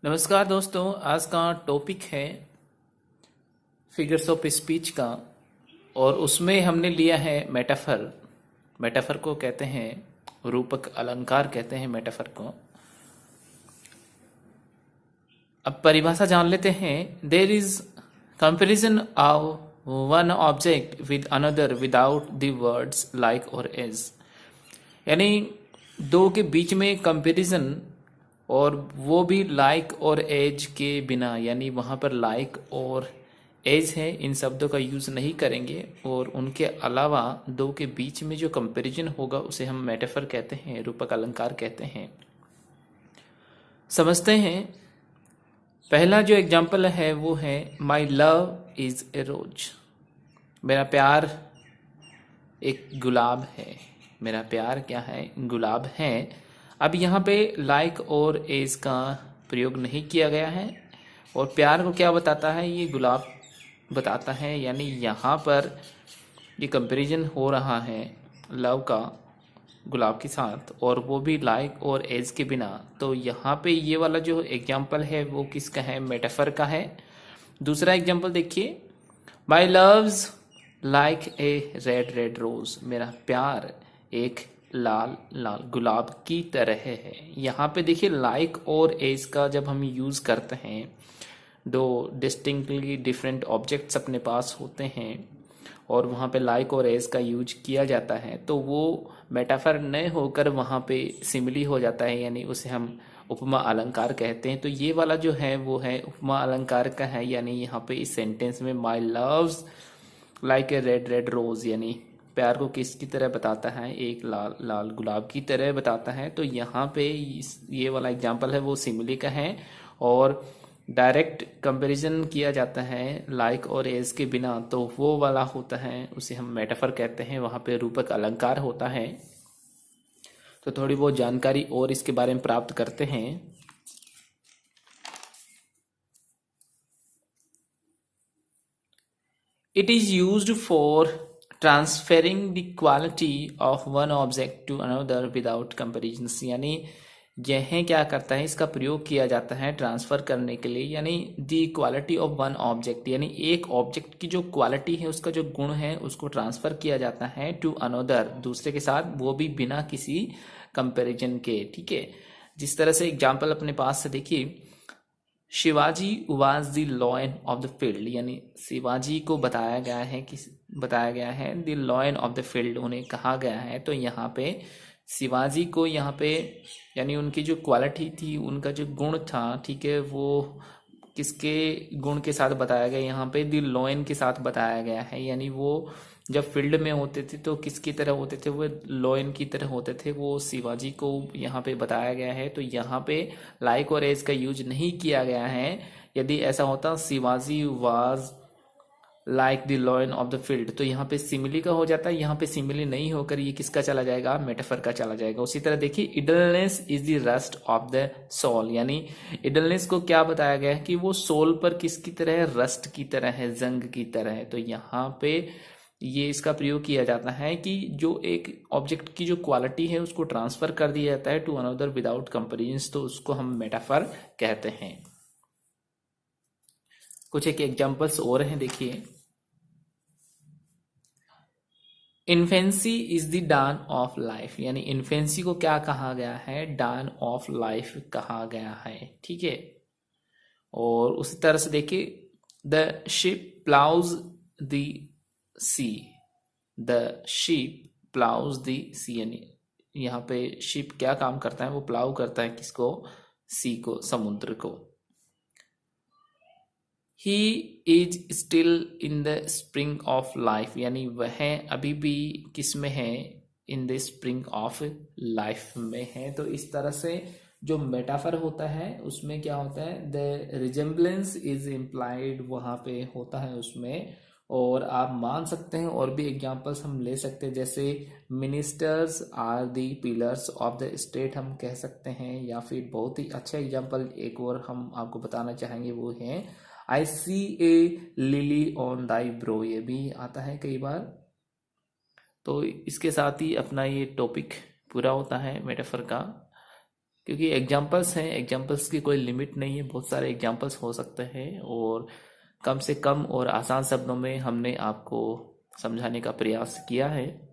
नमस्कार दोस्तों, आज का टॉपिक है फिगर्स ऑफ स्पीच का। और उसमें हमने लिया है मेटाफर। मेटाफर को कहते हैं रूपक अलंकार, कहते हैं मेटाफर को। अब परिभाषा जान लेते हैं। There is comparison of one object with another without the words like or as. यानी दो के बीच में कंपैरिजन, और वो भी लाइक और एज के बिना। यानी वहाँ पर लाइक और एज है, इन शब्दों का यूज़ नहीं करेंगे। और उनके अलावा दो के बीच में जो कंपैरिजन होगा उसे हम मेटाफर कहते हैं, रूपक अलंकार कहते हैं। समझते हैं। पहला जो एग्जाम्पल है वो है माई लव इज़ ए रोज। मेरा प्यार एक गुलाब है। मेरा प्यार क्या है? गुलाब है। अब यहाँ पे लाइक और एज का प्रयोग नहीं किया गया है। और प्यार को क्या बताता है? ये गुलाब बताता है। यानी यहाँ पर ये कंपैरिजन हो रहा है लव का गुलाब के साथ, और वो भी लाइक और एज के बिना। तो यहाँ पे ये वाला जो एग्जाम्पल है वो किसका है? मेटाफर का है। दूसरा एग्जाम्पल देखिए, my loves like a red red rose. मेरा प्यार एक लाल लाल गुलाब की तरह है। यहाँ पे देखिए लाइक और एज का जब हम यूज़ करते हैं, दो डिस्टिंक्टली डिफरेंट ऑब्जेक्ट्स अपने पास होते हैं और वहाँ पे लाइक और एज का यूज किया जाता है, तो वो मेटाफर न होकर वहाँ पे सिमिली हो जाता है। यानी उसे हम उपमा अलंकार कहते हैं। तो ये वाला जो है वो है उपमा अलंकार का है। यानी यहाँ पे इस सेंटेंस में my loves like a red red rose, यानी प्यार को किसकी तरह बताता है? एक लाल लाल गुलाब की तरह बताता है। तो यहाँ पे ये वाला एग्जाम्पल है वो सिमिली का है। और डायरेक्ट कंपैरिजन किया जाता है लाइक और एज के बिना, तो वो वाला होता है, उसे हम मेटाफर कहते हैं। वहाँ पे रूपक अलंकार होता है। तो थोड़ी बहुत जानकारी और इसके बारे में प्राप्त करते हैं। It is used for transferring the quality of one object to another without comparison. यानी यह क्या करता है? इसका प्रयोग किया जाता है ट्रांसफर करने के लिए। यानी the quality of one object, यानी एक ऑब्जेक्ट की जो क्वालिटी है, उसका जो गुण है, उसको ट्रांसफर किया जाता है टू अनदर, दूसरे के साथ, वो भी बिना किसी कंपैरिजन के। ठीक है। जिस तरह से एग्जाम्पल अपने पास से देखिए, Shivaji was the lion of the field. यानी शिवाजी को बताया गया है the lion of the field, उन्हें कहा गया है। तो यहाँ पे शिवाजी को यहाँ पे यानी उनकी जो क्वालिटी थी, उनका जो गुण था, ठीक है, वो किसके गुण के साथ बताया गया? यहाँ पे द लॉयन के साथ बताया गया है। यानी वो जब फील्ड में होते थे तो किसकी तरह होते थे? वो लॉयन की तरह होते थे। वो शिवाजी को यहाँ पे बताया गया है। तो यहाँ पे लाइक और एज का यूज नहीं किया गया है। यदि ऐसा होता Shivaji was like the lion of the field, तो यहाँ पे सिमिली का हो जाता है। यहाँ पे सिमिली नहीं होकर ये किसका चला जाएगा? मेटाफर का चला जाएगा। उसी तरह देखिए, idleness is the rust of the soul. यानी इडलनेस को क्या बताया गया है? कि वो सोल पर किसकी तरह है? रस्ट की तरह है, जंग की तरह है। तो यहाँ पे ये इसका प्रयोग किया जाता है कि जो एक ऑब्जेक्ट की जो क्वालिटी है उसको ट्रांसफर कर दिया जाता है टू अनदर विदाउट कंपेरिजन, तो उसको हम मेटाफर कहते हैं। कुछ एक एग्जांपल्स और हैं, देखिए। Infancy is the dawn of life. यानी इन्फेंसी को क्या कहा गया है? डान ऑफ लाइफ कहा गया है। ठीक है। और उसी तरह से देखिए, the ship ploughs the sea. The ship ploughs the sea, यानी यहाँ पे शिप क्या काम करता है? वो प्लाउ करता है किसको? सी को, समुद्र को। He is still in the spring of life. यानी वह अभी भी किस में है? In the spring of life में है। तो इस तरह से जो मेटाफर होता है उसमें क्या होता है? द रिजेम्बलेंस इज इम्प्लाइड, वहाँ पे होता है उसमें। और आप मान सकते हैं और भी एग्जांपल्स हम ले सकते हैं, जैसे ministers are the pillars of the state हम कह सकते हैं। या फिर बहुत ही अच्छा एग्जांपल एक और हम आपको बताना चाहेंगे, वो है आई सी ए लिली ऑन दाई ब्रो। ये भी आता है कई बार। तो इसके साथ ही अपना ये टॉपिक पूरा होता है मेटाफर का। क्योंकि एग्जाम्पल्स हैं, एग्जाम्पल्स की कोई लिमिट नहीं है, बहुत सारे एग्जाम्पल्स हो सकते हैं और कम से कम और आसान शब्दों में हमने आपको समझाने का प्रयास किया है।